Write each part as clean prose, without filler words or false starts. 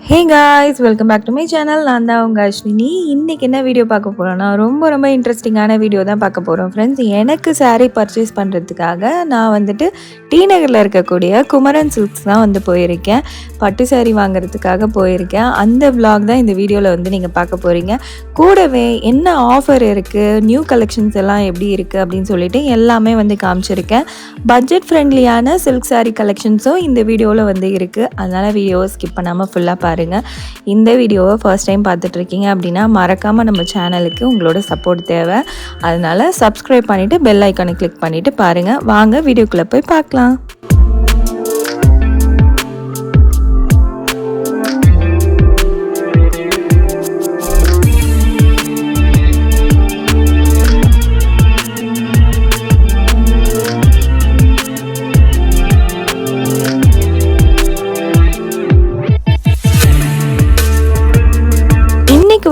Hey guys, welcome back to my channel. நான் தான் உங்கள் அஸ்வினி. இன்றைக்கி என்ன வீடியோ பார்க்க போகிறோன்னா, ரொம்ப இன்ட்ரெஸ்டிங்கான வீடியோ தான் பார்க்க போகிறோம் ஃப்ரெண்ட்ஸ். எனக்கு சாரீ பர்ச்சேஸ் பண்ணுறதுக்காக நான் வந்துட்டு டி நகரில் இருக்கக்கூடிய குமரன் சில்க்ஸ் தான் வந்து போயிருக்கேன். பட்டு சாரீ வாங்குறதுக்காக போயிருக்கேன். அந்த விலாக் தான் இந்த வீடியோவில் வந்து நீங்கள் பார்க்க போகிறீங்க. கூடவே என்ன ஆஃபர் இருக்குது, நியூ கலெக்ஷன்ஸ் எல்லாம் எப்படி இருக்குது அப்படின்னு சொல்லிட்டு எல்லாமே வந்து காமிச்சிருக்கேன். பட்ஜெட் ஃப்ரெண்ட்லியான சில்க் சாரீ கலெக்ஷன்ஸும் இந்த வீடியோவில் வந்து இருக்குது. அதனால் வீடியோவை ஸ்கிப் பண்ணாமல் ஃபுல்லாக பாருங்கள். இந்த வீடியோவை ஃபர்ஸ்ட் டைம் பார்த்துட்ருக்கீங்க அப்படின்னா மறக்காமல் நம்ம சேனலுக்கு உங்களோட சப்போர்ட் தேவை. அதனால் சப்ஸ்கிரைப் பண்ணிவிட்டு பெல் ஐக்கானை கிளிக் பண்ணிவிட்டு பாருங்கள். வாங்க வீடியோக்குள்ளே போய் பார்க்கலாம்.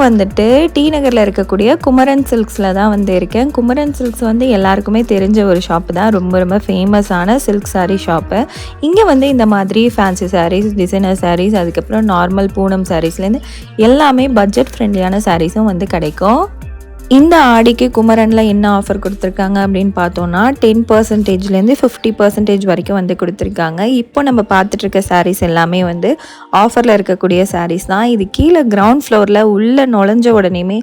வந்துட்டு டி நகரில் இருக்கக்கூடிய குமரன் சில்க்ஸில் தான் வந்து இருக்கேன். குமரன் சில்க்ஸ் வந்து எல்லாருக்குமே தெரிஞ்ச ஒரு ஷாப்பு தான். ரொம்ப ஃபேமஸான சில்க் சாரீ ஷாப்பு. இங்கே வந்து இந்த மாதிரி ஃபேன்சி சாரீஸ், டிசைனர் சாரீஸ், அதுக்கப்புறம் நார்மல் பூனம் சாரீஸ்லேருந்து எல்லாமே பட்ஜெட் ஃப்ரெண்ட்லியான சாரீஸும் வந்து கிடைக்கும். இந்த ஆடிக்கு குமரனில் என்ன ஆஃபர் கொடுத்துருக்காங்க அப்படின்னு பார்த்தோன்னா 10%லேருந்து 50% வரைக்கும் வந்து கொடுத்துருக்காங்க. இப்போ நம்ம பார்த்துட்ருக்க சாரீஸ் எல்லாமே வந்து ஆஃபரில் இருக்கக்கூடிய சாரீஸ் தான். இது கீழே கிரவுண்ட் ஃப்ளோரில் உள்ளே நுழைஞ்ச உடனேயுமே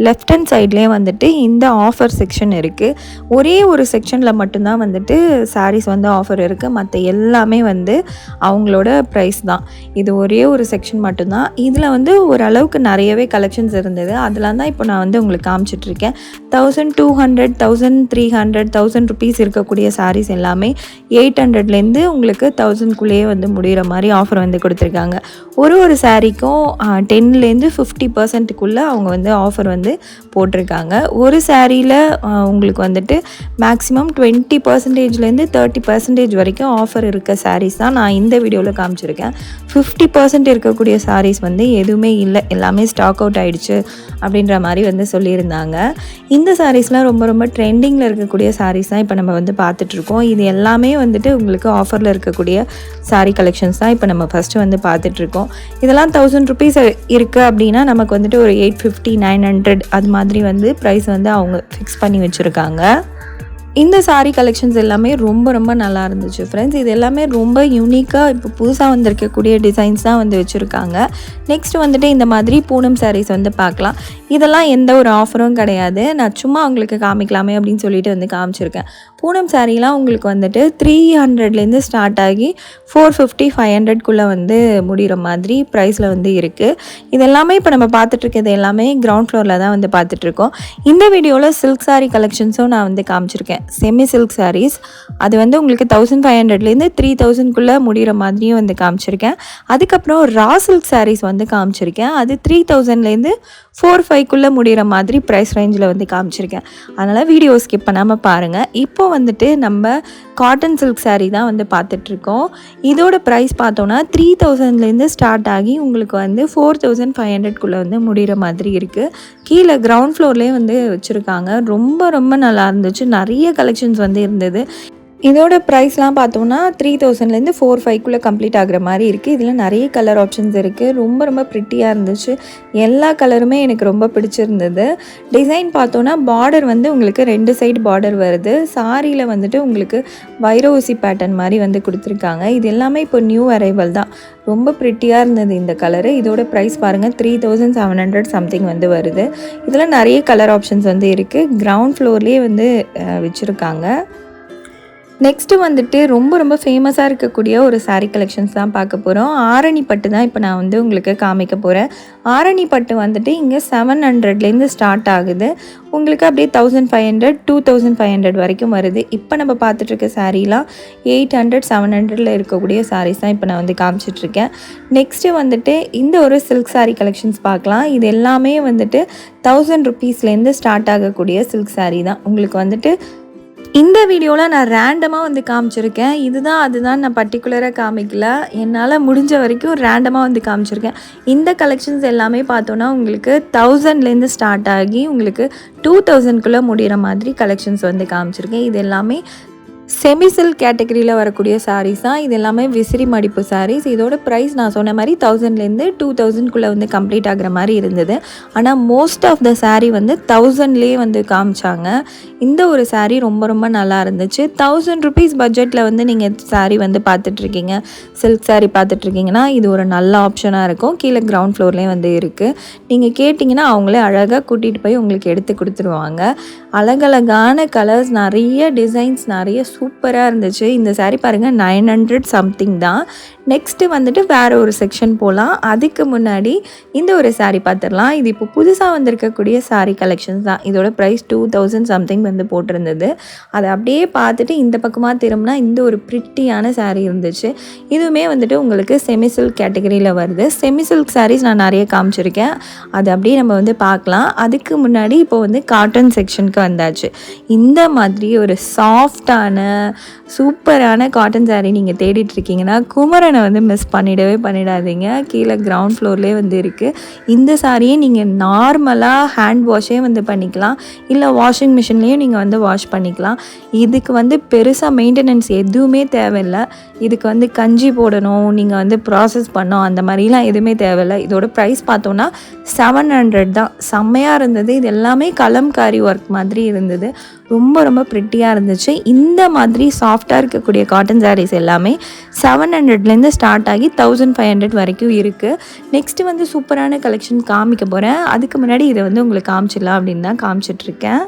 லெஃப்ட் ஹேண்ட் சைட்லேயே வந்துட்டு இந்த ஆஃபர் செக்ஷன் இருக்குது. ஒரே ஒரு செக்ஷனில் மட்டும்தான் வந்துட்டு சாரீஸ் வந்து ஆஃபர் இருக்குது. மற்ற எல்லாமே வந்து அவங்களோட ப்ரைஸ் தான். இது ஒரே ஒரு செக்ஷன் மட்டும்தான். இதில் வந்து ஓரளவுக்கு நிறையவே கலெக்ஷன்ஸ் இருந்தது. அதெல்லாம் தான் இப்போ நான் வந்து உங்களுக்கு காமிச்சிட்ருக்கேன். 1200, 1300, 1000 ருபீஸ் இருக்கக்கூடிய சாரீஸ் எல்லாமே 800லேருந்து உங்களுக்கு 1000க்குள்ளேயே வந்து முடிகிற மாதிரி ஆஃபர் வந்து கொடுத்துருக்காங்க. ஒரு சாரீக்கும் 10லேருந்து 50%க்குள்ளே அவங்க வந்து ஆஃபர் வந்து போட்டிருக்காங்க. ஒரு சாரியில் உங்களுக்கு வந்துட்டு மேக்ஸிமம் 20%லேருந்து 30% வரைக்கும் ஆஃபர் இருக்க சாரீஸ் தான் நான் இந்த வீடியோவில் காமிச்சிருக்கேன். 50% இருக்கக்கூடிய சாரீஸ் வந்து எதுவுமே இல்லை, எல்லாமே ஸ்டாக் அவுட் ஆகிடுச்சு அப்படின்ற மாதிரி வந்து சொல்லியிருந்தாங்க. இந்த சாரீஸ்லாம் ரொம்ப ட்ரெண்டிங்கில் இருக்கக்கூடிய சாரீஸ் தான் இப்போ நம்ம வந்து பார்த்துட்ருக்கோம். இது எல்லாமே வந்துட்டு உங்களுக்கு ஆஃபரில் இருக்கக்கூடிய சாரீ கலெக்ஷன்ஸ் தான் இப்போ நம்ம ஃபஸ்ட்டு வந்து பார்த்துட்ருக்கோம். இதெல்லாம் 1000 ருபீஸ் இருக்குது அப்படின்னா நமக்கு வந்துட்டு ஒரு 850, 900 அது மாதிரி வந்து ப்ரைஸ் வந்து அவங்க ஃபிக்ஸ் பண்ணி வச்சுருக்காங்க. இந்த சாரீ கலெக்ஷன்ஸ் எல்லாமே ரொம்ப நல்லா இருந்துச்சு ஃப்ரெண்ட்ஸ். இது எல்லாமே ரொம்ப யூனிக்காக இப்போ புதுசாக வந்திருக்கக்கூடிய டிசைன்ஸ் தான் வந்து வச்சுருக்காங்க. நெக்ஸ்ட் வந்துட்டு இந்த மாதிரி பூனம் சாரீஸ் வந்து பார்க்கலாம். இதெல்லாம் எந்த ஒரு ஆஃபரும் கிடையாது. நான் சும்மா உங்களுக்கு காமிக்கலாமே அப்படின்னு சொல்லிட்டு வந்து காமிச்சிருக்கேன். பூனம் சாரீலாம் உங்களுக்கு வந்துட்டு 300லேருந்து ஸ்டார்ட் ஆகி 450, 500க்குள்ளே வந்து முடிகிற மாதிரி ப்ரைஸில் வந்து இருக்குது. இதெல்லாமே இப்போ நம்ம பார்த்துட்ருக்கிறது எல்லாமே கிரவுண்ட் ஃப்ளோரில் தான் வந்து பார்த்துட்ருக்கோம். இந்த வீடியோவில் சில்க் சாரீ கலெக்ஷன்ஸும் நான் வந்து காமிச்சிருக்கேன். செமி சில்க் சாரீஸ் அது வந்து உங்களுக்கு 1500லேருந்து 3000க்குள்ளே முடிகிற மாதிரியும் வந்து காமிச்சிருக்கேன். அதுக்கப்புறம் ரா சில்க் சாரீஸ் வந்து காமிச்சிருக்கேன். அது 3000லேருந்து 4-5க்குள்ளே முடிகிற மாதிரி ப்ரைஸ் ரேஞ்சில் வந்து காமிச்சிருக்கேன். அதனால் வீடியோ ஸ்கிப் பண்ணாமல் பாருங்கள். இப்போ வந்துட்டு நம்ம காட்டன் சில்க் சாரீ தான் வந்து பார்த்துட்ருக்கோம். இதோட ப்ரைஸ் பார்த்தோன்னா 3000லேருந்து ஸ்டார்ட் ஆகி உங்களுக்கு வந்து 4500க்குள்ளே வந்து முடிகிற மாதிரி இருக்குது. கீழே கிரவுண்ட் ஃப்ளோர்லேயே வந்து வச்சுருக்காங்க. ரொம்ப நல்லா இருந்துச்சு. நிறைய கலெக்ஷன்ஸ் வந்து இருந்தது. இதோட ப்ரைஸ்லாம் பார்த்தோன்னா 3000லேருந்து 4-5க்குள்ளே கம்ப்ளீட் ஆகிற மாதிரி இருக்குது. இதில் நிறைய கலர் ஆப்ஷன்ஸ் இருக்குது. ரொம்ப ப்ரிட்டியாக இருந்துச்சு. எல்லா கலருமே எனக்கு ரொம்ப பிடிச்சிருந்தது. டிசைன் பார்த்தோன்னா பார்டர் வந்து உங்களுக்கு 2 சைடு பார்டர் வருது. சாரியில் வந்துட்டு உங்களுக்கு வைரோசி பேட்டர்ன் மாதிரி வந்து கொடுத்துருக்காங்க. இது எல்லாமே இப்போ நியூ அரைவல் தான். ரொம்ப ப்ரிட்டியாக இருந்தது இந்த கலரு. இதோட ப்ரைஸ் பாருங்கள் 3700 சம்திங் வந்து வருது. இதில் நிறைய கலர் ஆப்ஷன்ஸ் வந்து இருக்குது. கிரவுண்ட் ஃப்ளோர்லேயே வந்து வச்சுருக்காங்க. நெக்ஸ்ட்டு வந்துட்டு ரொம்ப ஃபேமஸாக இருக்கக்கூடிய ஒரு சாரீ கலெக்ஷன்ஸ் தான் பார்க்க போகிறோம். ஆரணி பட்டு தான் இப்போ நான் வந்து உங்களுக்கு காமிக்க போகிறேன். ஆரணி பட்டு வந்துட்டு இங்கே 700லேருந்து ஸ்டார்ட் ஆகுது. உங்களுக்கு அப்படியே 1500, 2500 வரைக்கும் வருது. இப்போ நம்ம பார்த்துட்ருக்க சாரீலாம் 800, 700ல் இருக்கக்கூடிய சாரீஸ் தான் இப்போ நான் வந்து காமிச்சிட்ருக்கேன். நெக்ஸ்ட்டு வந்துட்டு இந்த ஒரு சில்க் சாரீ கலெக்ஷன்ஸ் பார்க்கலாம். இது எல்லாமே வந்துட்டு 1000 ருபீஸ்லேருந்து ஸ்டார்ட் ஆகக்கூடிய சில்க் சாரீ தான். உங்களுக்கு வந்துட்டு இந்த வீடியோவில் நான் ரேண்டமாக வந்து காமிச்சிருக்கேன். இதுதான் அதுதான் நான் பர்டிகுலராக காமிக்கல. என்னால் முடிஞ்ச வரைக்கும் ரேண்டமாக வந்து காமிச்சிருக்கேன். இந்த கலெக்ஷன்ஸ் எல்லாமே பார்த்தோன்னா உங்களுக்கு 1000லேருந்து ஸ்டார்ட் ஆகி உங்களுக்கு 2000க்குள்ளே முடிகிற மாதிரி கலெக்ஷன்ஸ் வந்து காமிச்சிருக்கேன். இது எல்லாமே செமி சில்க் கேட்டகரியில் வரக்கூடிய சாரீஸ் தான் இது எல்லாமே. விசிறி மடிப்பு சாரீஸ். இதோட ப்ரைஸ் நான் சொன்ன மாதிரி 1000லேருந்து 2000க்குள்ளே வந்து கம்ப்ளீட் ஆகிற மாதிரி இருந்தது. ஆனால் மோஸ்ட் ஆஃப் த சாரீ வந்து 1000லேயே வந்து காமிச்சாங்க. இந்த ஒரு சாரீ ரொம்ப ரொம்ப நல்லா இருந்துச்சு. 1000 ருபீஸ் பட்ஜெட்டில் வந்து நீங்கள் சாரீ வந்து பார்த்துட்ருக்கீங்க, சில்க் சாரீ பார்த்துட்ருக்கீங்கன்னா இது ஒரு நல்ல ஆப்ஷனாக இருக்கும். கீழே கிரவுண்ட் ஃப்ளோர்லேயும் வந்து இருக்குது. நீங்கள் கேட்டிங்கன்னா அவங்களே அழகாக கூட்டிகிட்டு போய் உங்களுக்கு எடுத்து கொடுத்துருவாங்க. அழகழகான கலர்ஸ், நிறைய டிசைன்ஸ், நிறைய சூப்பராக இருந்துச்சு. இந்த சாரீ பாருங்கள் 900 சம்திங் தான். நெக்ஸ்ட்டு வந்துட்டு வேறு ஒரு செக்ஷன் போகலாம். அதுக்கு முன்னாடி இந்த ஒரு சாரீ பார்த்துடலாம். இது இப்போ புதுசாக வந்திருக்கக்கூடிய சாரீ கலெக்ஷன்ஸ் தான். இதோட ப்ரைஸ் 2000 சம்திங் வந்து போட்டிருந்தது. அதை அப்படியே பார்த்துட்டு இந்த பக்கமாக திரும்பினா இந்த ஒரு ப்ரிட்டியான சாரீ இருந்துச்சு. இதுவுமே வந்துட்டு உங்களுக்கு செமி சில்க் கேட்டகரியில் வருது. செமி சில்க் சாரீஸ் நான் நிறைய காமிச்சிருக்கேன், அது அப்படியே நம்ம வந்து பார்க்கலாம். அதுக்கு முன்னாடி இப்போ வந்து காட்டன் செக்ஷனுக்கு வந்தாச்சு. இந்த மாதிரி ஒரு சாஃப்டான சூப்பரான காட்டன் சாரீ நீங்கள் தேடிட்டுருக்கீங்கன்னா குமரனை வந்து மிஸ் பண்ணிடாதீங்க. கீழே கிரவுண்ட் ஃப்ளோர்லேயே வந்து இருக்குது. இந்த சாரியை நீங்கள் நார்மலாக ஹேண்ட் வாஷே வந்து பண்ணிக்கலாம், இல்லை வாஷிங் மிஷின்லேயும் நீங்கள் வந்து வாஷ் பண்ணிக்கலாம். இதுக்கு வந்து பெருசாக மெயின்டெனன்ஸ் எதுவுமே தேவையில்லை. இதுக்கு வந்து கஞ்சி போடணும், நீங்கள் வந்து ப்ராசஸ் பண்ணோம், அந்த மாதிரிலாம் எதுவுமே தேவையில்லை. இதோட ப்ரைஸ் பார்த்தோன்னா 700 தான். செம்மையாக இருந்தது. இது எல்லாமே கலம்காரி ஒர்க் மாதிரி இருந்தது. ரொம்ப ரொம்ப ப்ரிட்டியாக இருந்துச்சு. இந்த மாதிரி சாஃப்டாக இருக்கக்கூடிய காட்டன் சாரீஸ் எல்லாமே 700லேருந்து ஸ்டார்ட் ஆகி 1500 வரைக்கும் இருக்குது. நெக்ஸ்ட்டு வந்து சூப்பரான கலெக்ஷன் காமிக்க போகிறேன். அதுக்கு முன்னாடி இதை வந்து உங்களுக்கு காமிச்சிடலாம் அப்படின்னு தான் காமிச்சிட்ருக்கேன்.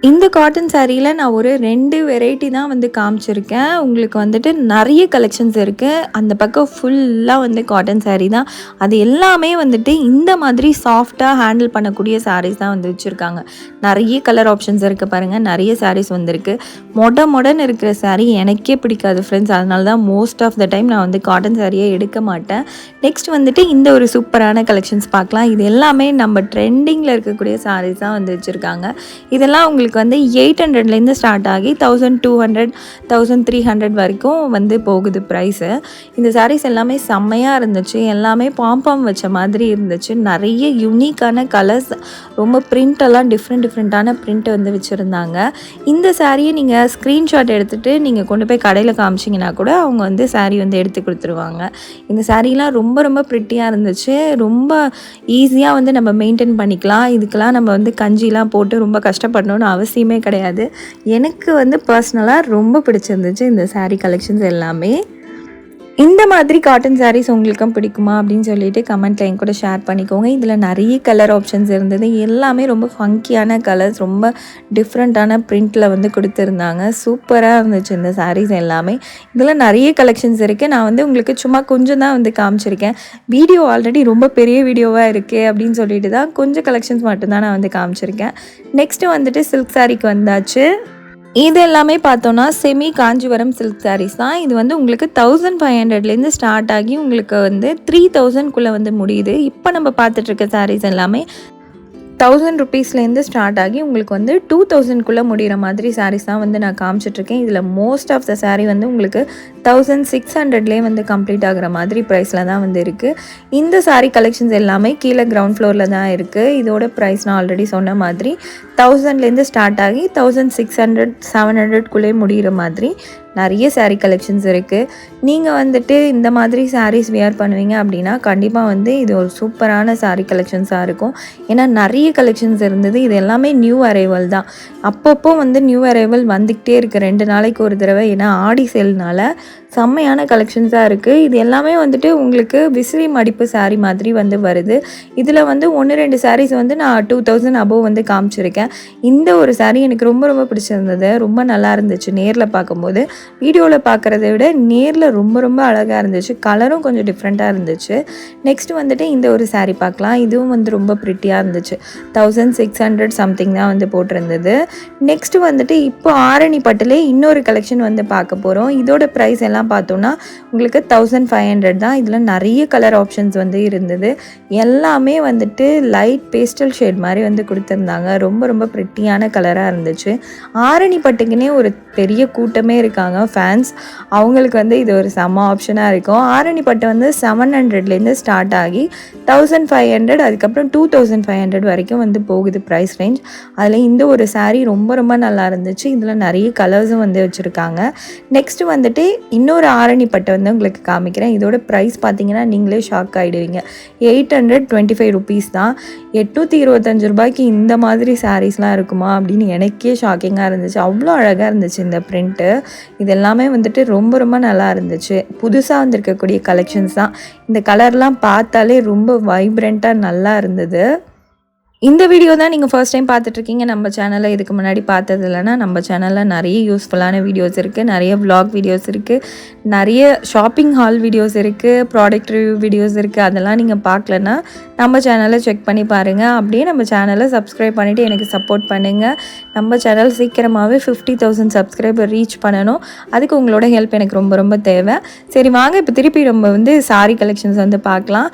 இந்த காட்டன் சாரியில் நான் ஒரு 2 வெரைட்டி தான் வந்து காமிச்சிருக்கேன். உங்களுக்கு வந்துட்டு நிறைய கலெக்ஷன்ஸ் இருக்குது. அந்த பக்கம் ஃபுல்லாக வந்து காட்டன் சாரீ தான். அது எல்லாமே வந்துட்டு இந்த மாதிரி சாஃப்டாக ஹேண்டில் பண்ணக்கூடிய சாரீஸ் தான் வந்து வச்சுருக்காங்க. நிறைய கலர் ஆப்ஷன்ஸ் இருக்குது பாருங்கள். நிறைய சாரீஸ் வந்துருக்கு. மொடன்னு இருக்கிற சாரீ எனக்கே பிடிக்காது ஃப்ரெண்ட்ஸ். அதனால தான் மோஸ்ட் ஆஃப் த டைம் நான் வந்து காட்டன் சாரியே எடுக்க மாட்டேன். நெக்ஸ்ட் வந்துட்டு இந்த ஒரு சூப்பரான கலெக்ஷன்ஸ் பார்க்கலாம். இது எல்லாமே நம்ம ட்ரெண்டிங்கில் இருக்கக்கூடிய சாரீஸ் தான் வந்து வச்சுருக்காங்க. இதெல்லாம் உங்களுக்கு வந்து 800லேருந்து ஸ்டார்ட் ஆகி 1200 1300 வரைக்கும் வந்து போகுது ப்ரைஸு. இந்த சாரீஸ் எல்லாமே செம்மையாக இருந்துச்சு. எல்லாமே பாம்பாம் வச்ச மாதிரி இருந்துச்சு. நிறைய யூனிக்கான கலர்ஸ், ரொம்ப பிரிண்டெல்லாம் டிஃப்ரெண்ட்டான பிரிண்ட் வந்து வச்சுருந்தாங்க. இந்த சாரியை நீங்கள் ஸ்க்ரீன்ஷாட் எடுத்துகிட்டு நீங்கள் கொண்டு போய் கடையில் காமிச்சிங்கன்னா கூட அவங்க வந்து சாரீ வந்து எடுத்து கொடுத்துருவாங்க. இந்த சாரீலாம் ரொம்ப ரொம்ப ப்ரிட்டியாக இருந்துச்சு. ரொம்ப ஈஸியாக வந்து நம்ம மெயின்டைன் பண்ணிக்கலாம். இதுக்கெல்லாம் நம்ம வந்து கஞ்சிலாம் போட்டு ரொம்ப கஷ்டப்படணும்னு அவசியமே கிடையாது. எனக்கு வந்து பர்சனலாக ரொம்ப பிடிச்சிருந்துச்சு இந்த சாரீ கலெக்ஷன்ஸ் எல்லாமே. இந்த மாதிரி காட்டன் சாரீஸ் உங்களுக்கும் பிடிக்குமா அப்படின்னு சொல்லிட்டு கமெண்ட்டில் என் கூட ஷேர் பண்ணிக்கோங்க. இதில் நிறைய கலர் ஆப்ஷன்ஸ் இருந்தது. எல்லாமே ரொம்ப ஃபங்கியான கலர்ஸ், ரொம்ப டிஃப்ரெண்ட்டான பிரிண்டில் வந்து கொடுத்துருந்தாங்க. சூப்பராக இருந்துச்சு இந்த சாரீஸ் எல்லாமே. இதில் நிறைய கலெக்ஷன்ஸ் இருக்குது. நான் வந்து உங்களுக்கு சும்மா கொஞ்சம் தான் வந்து காமிச்சிருக்கேன். வீடியோ ஆல்ரெடி ரொம்ப பெரிய வீடியோவாக இருக்குது அப்படின்னு சொல்லிட்டு தான் கொஞ்சம் கலெக்ஷன்ஸ் மட்டும்தான் நான் வந்து காமிச்சிருக்கேன். நெக்ஸ்ட்டு வந்துட்டு சில்க் சாரீக்கு வந்தாச்சு. இது எல்லாமே பார்த்தோன்னா செமி காஞ்சிபுரம் சில்க் சாரீஸ் தான். இது வந்து உங்களுக்கு 1500லேருந்து ஸ்டார்ட் ஆகி உங்களுக்கு வந்து 3000க்குள்ளே வந்து முடியுது. இப்போ நம்ம பார்த்துட்ருக்க சாரீஸ் எல்லாமே 1000 ருபீஸ்லேருந்து ஸ்டார்ட் ஆகி உங்களுக்கு வந்து 2000க்குள்ளே முடிகிற மாதிரி சாரீஸ் தான் வந்து நான் காமிச்சிட்ருக்கேன். இதில் மோஸ்ட் ஆஃப் த சாரீ வந்து உங்களுக்கு 1600லேயே வந்து கம்ப்ளீட் ஆகிற மாதிரி ப்ரைஸில் தான் வந்து இருக்குது. இந்த சாரீ கலெக்ஷன்ஸ் எல்லாமே கீழே கிரவுண்ட் ஃப்ளோரில் தான் இருக்குது. இதோட ப்ரைஸ் நான் ஆல்ரெடி சொன்ன மாதிரி 1000லேருந்து ஸ்டார்ட் ஆகி 1600 700க்குள்ளே முடிகிற மாதிரி நிறைய சாரீ கலெக்ஷன்ஸ் இருக்குது. நீங்கள் வந்துட்டு இந்த மாதிரி சாரீஸ் வியர் பண்ணுவீங்க அப்படின்னா கண்டிப்பாக வந்து இது ஒரு சூப்பரான சாரீ கலெக்ஷன்ஸாக இருக்கும். ஏன்னா நிறைய கலெக்ஷன்ஸ் இருந்தது. இது எல்லாமே நியூ அரைவல் தான். அப்பப்போ வந்து நியூ அரைவல் வந்துக்கிட்டே இருக்குது 2 நாளைக்கு ஒரு தடவை. ஏன்னா ஆடி சேல்னால செம்மையான கலெக்ஷன்ஸாக இருக்குது. இது எல்லாமே வந்துட்டு உங்களுக்கு விசிறி மடிப்பு சாரீ மாதிரி வந்து வருது. இதில் வந்து 1-2 சாரீஸ் வந்து நான் 2000 அபோவ் வந்து காமிச்சிருக்கேன். இந்த ஒரு சாரீ எனக்கு ரொம்ப ரொம்ப பிடிச்சிருந்தது. ரொம்ப நல்லா இருந்துச்சு நேரில் பார்க்கும்போது. வீடியோவில் பார்க்குறத விட நேரில் ரொம்ப ரொம்ப அழகாக இருந்துச்சு. கலரும் கொஞ்சம் டிஃப்ரெண்ட்டாக இருந்துச்சு. நெக்ஸ்ட்டு வந்துட்டு இந்த ஒரு சாரீ பார்க்கலாம். இதுவும் வந்து ரொம்ப ப்ரிட்டியாக இருந்துச்சு. 1600 சம்திங் தான் வந்து போட்டிருந்தது. நெக்ஸ்ட்டு வந்துட்டு இப்போ ஆரணி பட்டிலே இன்னொரு கலெக்ஷன் வந்து பார்க்க போகிறோம். இதோட ப்ரைஸ் எல்லாம் சாரீஸ்லாம் பார்த்தோன்னா உங்களுக்கு 1500 தான். இதில் நிறைய கலர் ஆப்ஷன்ஸ் வந்து இருந்தது. எல்லாமே வந்துட்டு லைட் பேஸ்டல் ஷேட் மாதிரி வந்து கொடுத்துருந்தாங்க. ரொம்ப ரொம்ப ப்ரிட்டியான கலராக இருந்துச்சு. ஆரணி பட்டுக்குன்னே ஒரு பெரிய கூட்டமே இருக்காங்க ஃபேன்ஸ். அவங்களுக்கு வந்து இது ஒரு செம்ம ஆப்ஷனாக இருக்கும். ஆரணி பட்டு வந்து 700லேருந்து ஸ்டார்ட் ஆகி 1500 அதுக்கப்புறம் 2500 வரைக்கும் வந்து போகுது ப்ரைஸ் ரேஞ்ச். அதில் இந்த ஒரு சாரீ ரொம்ப ரொம்ப நல்லா இருந்துச்சு. இதில் நிறைய கலர்ஸும் வந்து வச்சுருக்காங்க. நெக்ஸ்ட்டு வந்துட்டு இன்னொரு ஆரணி பட்டை வந்து உங்களுக்கு காமிக்கிறேன். இதோட ப்ரைஸ் பார்த்தீங்கன்னா நீங்களே ஷாக் ஆகிடுவீங்க. 825 ருபீஸ் தான். 825 ரூபாய்க்கு இந்த மாதிரி சாரீஸ்லாம் இருக்குமா அப்படின்னு எனக்கே ஷாக்கிங்காக இருந்துச்சு. அவ்வளோ அழகாக இருந்துச்சு இந்த பிரிண்ட்டு. இது எல்லாமே வந்துட்டு ரொம்ப ரொம்ப நல்லா இருந்துச்சு. புதுசாக வந்திருக்கக்கூடிய கலெக்ஷன்ஸ் தான். இந்த கலர்லாம் பார்த்தாலே ரொம்ப வைப்ரண்ட்டாக நல்லா இருந்தது. இந்த வீடியோ தான் நீங்கள் ஃபர்ஸ்ட் டைம் பார்த்துட்ருக்கீங்க நம்ம சேனலில். இதுக்கு முன்னாடி பார்த்தது இல்லைன்னா நம்ம சேனலில் நிறைய யூஸ்ஃபுல்லான வீடியோஸ் இருக்குது, நிறைய vlog வீடியோஸ் இருக்குது, நிறைய ஷாப்பிங் ஹால் வீடியோஸ் இருக்குது, ப்ராடக்ட் ரிவ்யூ வீடியோஸ் இருக்குது. அதெல்லாம் நீங்கள் பார்க்கலன்னா நம்ம சேனலை செக் பண்ணி பாருங்கள். அப்படியே நம்ம சேனலை சப்ஸ்கிரைப் பண்ணிவிட்டு எனக்கு சப்போர்ட் பண்ணுங்கள். நம்ம சேனல் சீக்கிரமாகவே 50,000 சப்ஸ்கிரைபர் ரீச் பண்ணணும். அதுக்கு உங்களோட ஹெல்ப் எனக்கு ரொம்ப ரொம்ப தேவை. சரி வாங்க இப்போ திருப்பி நம்ம வந்து சாரீ கலெக்ஷன்ஸ் வந்து பார்க்கலாம்.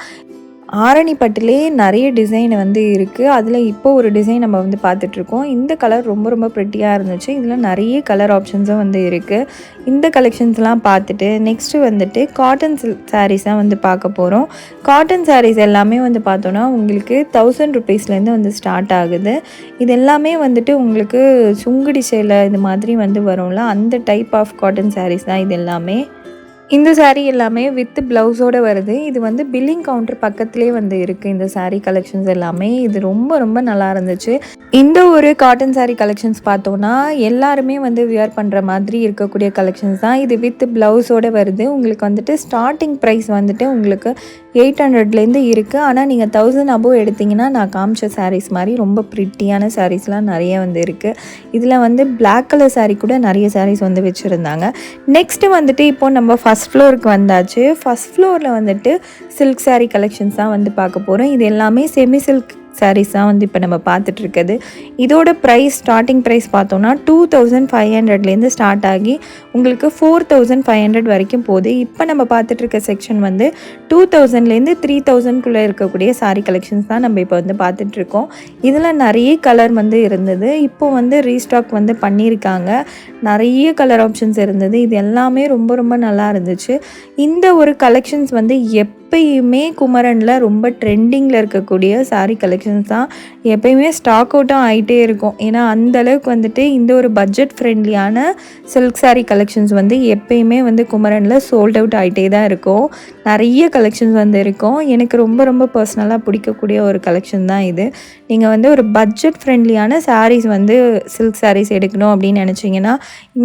ஆரணி பட்டிலே நிறைய டிசைன் வந்து இருக்குது. அதில் இப்போ ஒரு டிசைன் நம்ம வந்து பார்த்துட்ருக்கோம். இந்த கலர் ரொம்ப ரொம்ப ப்ரிட்டியாக இருந்துச்சு. இதில் நிறைய கலர் ஆப்ஷன்ஸும் வந்து இருக்குது. இந்த கலெக்ஷன்ஸ்லாம் பார்த்துட்டு நெக்ஸ்ட்டு வந்துட்டு காட்டன் சில்க் சாரீஸாக வந்து பார்க்க போகிறோம். காட்டன் சாரீஸ் எல்லாமே வந்து பார்த்தோன்னா உங்களுக்கு 1000 ருபீஸ்லேருந்து வந்து ஸ்டார்ட் ஆகுது. இது எல்லாமே வந்துட்டு உங்களுக்கு சுங்குடி சேலை இது மாதிரி வந்து வரும்ல, அந்த டைப் ஆஃப் காட்டன் சாரீஸ் தான் இது எல்லாமே. இந்த சாரீ எல்லாமே வித் ப்ளவுஸோடு வருது. இது வந்து பில்லிங் கவுண்டர் பக்கத்துலேயே வந்து இருக்குது. இந்த சாரீ கலெக்ஷன்ஸ் எல்லாமே இது ரொம்ப ரொம்ப நல்லா இருந்துச்சு. இந்த ஒரு காட்டன் சாரீ கலெக்ஷன்ஸ் பார்த்தோன்னா எல்லாருமே வந்து வியர் பண்ணுற மாதிரி இருக்கக்கூடிய கலெக்ஷன்ஸ் தான். இது வித் ப்ளவுஸோடு வருது. உங்களுக்கு வந்துட்டு ஸ்டார்டிங் ப்ரைஸ் வந்துட்டு உங்களுக்கு 800லேருந்து இருக்குது. ஆனால் நீங்கள் 1000 அபோவ் எடுத்திங்கன்னா நான் காமிச்ச சாரீஸ் மாதிரி ரொம்ப ப்ரிட்டியான சாரீஸ்லாம் நிறைய வந்து இருக்குது. இதில் வந்து பிளாக் கலர் சாரீ கூட நிறைய சாரீஸ் வந்து வச்சுருந்தாங்க. நெக்ஸ்ட்டு வந்துட்டு இப்போ நம்ம ஃபஸ்ட் ஃப்ளோருக்கு வந்தாச்சு. ஃபஸ்ட் ஃப்ளோரில் வந்துட்டு சில்க் சாரீ கலெக்ஷன்ஸ் தான் வந்து பார்க்க போகிறோம். இது எல்லாமே செமி சில்க் சாரீஸ் தான் வந்து இப்போ நம்ம பார்த்துட்ருக்குது. இதோட ப்ரைஸ் ஸ்டார்டிங் ப்ரைஸ் பார்த்தோன்னா 2500லேருந்து ஸ்டார்ட் ஆகி உங்களுக்கு 4500 வரைக்கும் போகுது. இப்போ நம்ம பார்த்துட்ருக்க செக்ஷன் வந்து 2000லேருந்து 3000க்குள்ளே இருக்கக்கூடிய சாரீ கலெக்ஷன்ஸ் தான் நம்ம இப்போ வந்து பார்த்துட்ருக்கோம். இதில் நிறைய கலர் வந்து இருந்தது. இப்போ வந்து ரீஸ்டாக் வந்து பண்ணியிருக்காங்க. நிறைய கலர் ஆப்ஷன்ஸ் இருந்தது. இது எல்லாமே ரொம்ப ரொம்ப நல்லா இருந்துச்சு. இந்த ஒரு கலெக்ஷன்ஸ் வந்து எப்பயுமே குமரனில் ரொம்ப ட்ரெண்டிங்கில் இருக்கக்கூடிய சாரீ கலெக்ஷன்ஸ் தான். எப்பயுமே ஸ்டாக் அவுட்டும் ஆகிட்டே இருக்கும். ஏன்னா அந்தளவுக்கு வந்துட்டு இந்த ஒரு பட்ஜெட் ஃப்ரெண்ட்லியான சில்க் சாரீ கலெக்ஷன்ஸ் வந்து எப்பயுமே வந்து குமரனில் சோல்ட் அவுட் ஆகிட்டே தான் இருக்கும். நிறைய கலெக்ஷன்ஸ் வந்து இருக்கும். எனக்கு ரொம்ப ரொம்ப பர்சனலாக பிடிக்கக்கூடிய ஒரு கலெக்ஷன் தான் இது. நீங்கள் வந்து ஒரு பட்ஜெட் ஃப்ரெண்ட்லியான சாரீஸ் வந்து சில்க் சாரீஸ் எடுக்கணும் அப்படின்னு நினச்சிங்கன்னா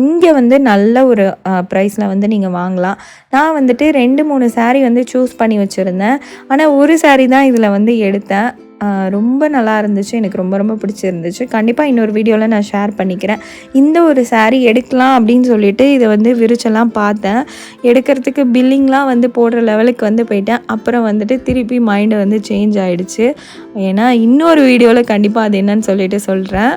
இங்கே வந்து நல்ல ஒரு ப்ரைஸில் வந்து நீங்கள் வாங்கலாம். நான் வந்துட்டு 2-3 சாரீ வந்து சூஸ் பண்ணி வச்சுருந்தேன். ஆனால் ஒரு சாரீ தான் இதில் வந்து எடுத்தேன். ரொம்ப நல்லா இருந்துச்சு. எனக்கு ரொம்ப ரொம்ப பிடிச்சிருந்துச்சு. கண்டிப்பாக இன்னொரு வீடியோவில் நான் ஷேர் பண்ணிக்கிறேன். இந்த ஒரு சாரீ எடுக்கலாம் அப்படின்னு சொல்லிட்டு இதை வந்து விரிச்செல்லாம் பார்த்தேன். எடுக்கிறதுக்கு பில்லிங்லாம் வந்து போடுற லெவலுக்கு வந்து போயிட்டேன். அப்புறம் வந்துட்டு திருப்பி மைண்டு வந்து சேஞ்ச் ஆகிடுச்சு. ஏன்னா இன்னொரு வீடியோவில் கண்டிப்பாக அது என்னன்னு சொல்லிட்டு சொல்கிறேன்.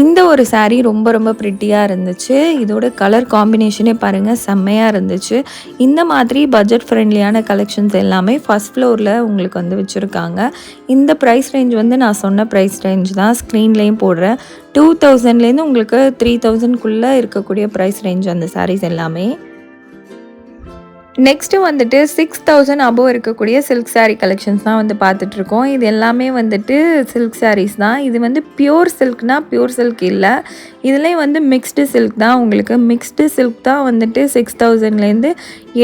இந்த ஒரு சாரீ ரொம்ப ரொம்ப ப்ரிட்டியாக இருந்துச்சு. இதோட கலர் காம்பினேஷனே பாருங்கள் செம்மையாக இருந்துச்சு. இந்த மாதிரி பட்ஜெட் ஃப்ரெண்ட்லியான கலெக்ஷன்ஸ் எல்லாமே ஃபஸ்ட் ஃப்ளோரில் உங்களுக்கு வந்து வச்சுருக்காங்க. இந்த ப்ரைஸ் ரேஞ்ச் வந்து நான் சொன்ன ப்ரைஸ் ரேஞ்ச் தான் ஸ்க்ரீன்லேயும் போடுறேன். 2000லேருந்து உங்களுக்கு 3000க்குள்ளே இருக்கக்கூடிய ப்ரைஸ் ரேஞ்ச் அந்த சாரீஸ் எல்லாமே. நெக்ஸ்ட்டு வந்துட்டு 6000 அபோவ் இருக்கக்கூடிய சில்க் சாரீ கலெக்ஷன்ஸ் தான் வந்து பார்த்துட்ருக்கோம். இது எல்லாமே வந்துட்டு சில்க் சாரீஸ் தான். இது வந்து பியூர் சில்க்னால் பியூர் சில்க் இல்லை, இதுலேயும் வந்து மிக்ஸ்டு சில்க் தான். உங்களுக்கு மிக்ஸ்டு சில்க் தான் வந்துட்டு 6000லேருந்து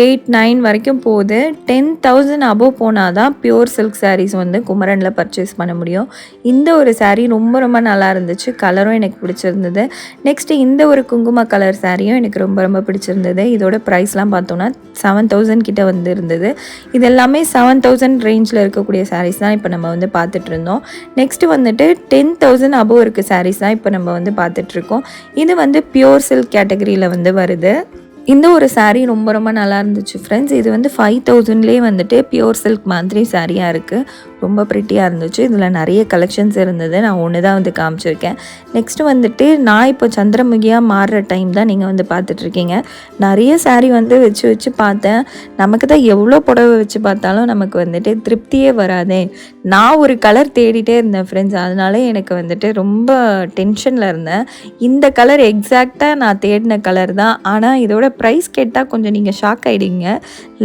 8-9 வரைக்கும் போகுது. 10,000 அபோவ் போனால் தான் பியூர் சில்க் சாரீஸ் வந்து குமரனில் பர்ச்சேஸ் பண்ண முடியும். இந்த ஒரு சாரீ ரொம்ப ரொம்ப நல்லா இருந்துச்சு. கலரும் எனக்கு பிடிச்சிருந்தது. நெக்ஸ்ட்டு இந்த ஒரு குங்கும கலர் சாரியும் எனக்கு ரொம்ப ரொம்ப பிடிச்சிருந்தது. இதோட ப்ரைஸ்லாம் பார்த்தோன்னா 7000 கிட்ட வந்து இருந்தது. இது எல்லாமே 7000 ரேஞ்சில் இருக்கக்கூடிய சாரீஸ் தான் இப்போ நம்ம வந்து பார்த்துட்டு இருந்தோம். நெக்ஸ்ட்டு வந்துட்டு 10,000 அபோவ் இருக்க சாரீஸ் தான் இப்போ நம்ம வந்து பார்த்துட்ருக்கோம். இது வந்து பியூர் சில்க் கேட்டகரியில் வந்து வருது. இந்த ஒரு சாரீ ரொம்ப ரொம்ப நல்லா இருந்துச்சு ஃப்ரெண்ட்ஸ். இது வந்து 5000லேயே வந்துட்டு பியூர் சில்க் மாதிரி சாரியாக இருக்குது. ரொம்ப ப்ரிட்டியாக இருந்துச்சு. இதில் நிறைய கலெக்ஷன்ஸ் இருந்தது. நான் ஒன்று தான் வந்து காமிச்சிருக்கேன். நெக்ஸ்ட்டு வந்துட்டு நான் இப்போ சந்திரமுகியாக மாறுற டைம் தான் நீங்கள் வந்து பார்த்துட்ருக்கீங்க. நிறைய சாரீ வந்து வச்சு வச்சு பார்த்தேன். நமக்கு தான் எவ்வளோ புடவை வச்சு பார்த்தாலும் நமக்கு வந்துட்டு திருப்தியே வராதே. நான் ஒரு கலர் தேடிட்டே இருந்தேன் ஃப்ரெண்ட்ஸ். அதனால எனக்கு வந்துட்டு ரொம்ப டென்ஷனில் இருந்தேன். இந்த கலர் எக்ஸாக்டாக நான் தேடின கலர் தான். ஆனால் இதோட ப்ரைஸ் கேட்டால் கொஞ்சம் நீங்கள் ஷாக் ஆகிடுங்க.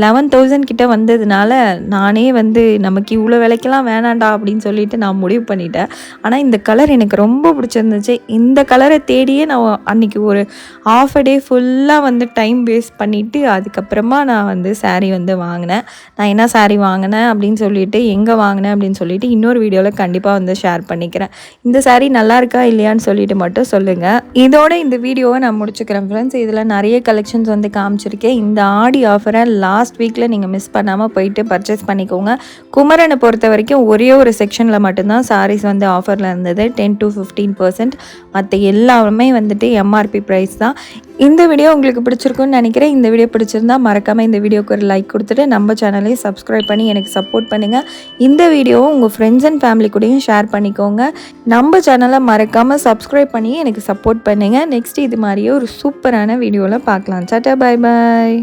11,000 கிட்ட வந்ததுனால நானே வந்து நமக்கு இவ்வளோ விலைக்கெல்லாம் வேணாண்டா அப்படின்னு சொல்லிட்டு நான் முடிவு பண்ணிட்டேன். ஆனால் இந்த கலர் எனக்கு ரொம்ப பிடிச்சிருந்துச்சு. இந்த கலரை தேடியே நான் அன்றைக்கி ஒரு half a day ஃபுல்லாக வந்து டைம் வேஸ்ட் பண்ணிவிட்டு அதுக்கப்புறமா நான் வந்து சாரீ வந்து வாங்கினேன். நான் என்ன சாரீ வாங்கினேன் அப்படின்னு சொல்லிட்டு எங்கே வாங்கினேன் அப்படின்னு சொல்லிட்டு இன்னொரு வீடியோவில் கண்டிப்பாக வந்து ஷேர் பண்ணிக்கிறேன். இந்த சாரீ நல்லா இருக்கா இல்லையான்னு சொல்லிட்டு மட்டும் சொல்லுங்கள். இதோட இந்த வீடியோவை நான் முடிச்சுக்கிறேன் ஃப்ரெண்ட்ஸ். இதில் நிறைய கலெக்ஷன்ஸ் வந்து காமிச்சிருக்கேன். இந்த ஆடி ஆஃபரை லாஸ்ட் வீக்கில் நீங்கள் மிஸ் பண்ணாமல் போயிட்டு பர்ச்சேஸ் பண்ணிக்கோங்க. குமரனை பொறுத்த வரைக்கும் ஒரே ஒரு செக்ஷனில் மட்டும்தான் சாரீஸ் வந்து ஆஃபரில் இருந்தது 10 to 15%. மற்ற எல்லாமே வந்துட்டு எம்ஆர்பி ப்ரைஸ் தான். இந்த வீடியோ உங்களுக்கு பிடிச்சிருக்குன்னு நினைக்கிறேன். இந்த வீடியோ பிடிச்சிருந்தா மறக்காமல் இந்த வீடியோக்கு ஒரு லைக் கொடுத்துட்டு நம்ம சேனலையும் சப்ஸ்கிரைப் பண்ணி எனக்கு சப்போர்ட் பண்ணுங்கள். இந்த வீடியோவை உங்கள் ஃப்ரெண்ட்ஸ் அண்ட் ஃபேமிலி கூடயும் ஷேர் பண்ணிக்கோங்க. நம்ம சேனலை மறக்காமல் சப்ஸ்கிரைப் பண்ணி எனக்கு சப்போர்ட் பண்ணுங்கள். நெக்ஸ்ட் இது மாதிரியே ஒரு சூப்பரான வீடியோவில் பார்க்கலாம். Tata, bye bye.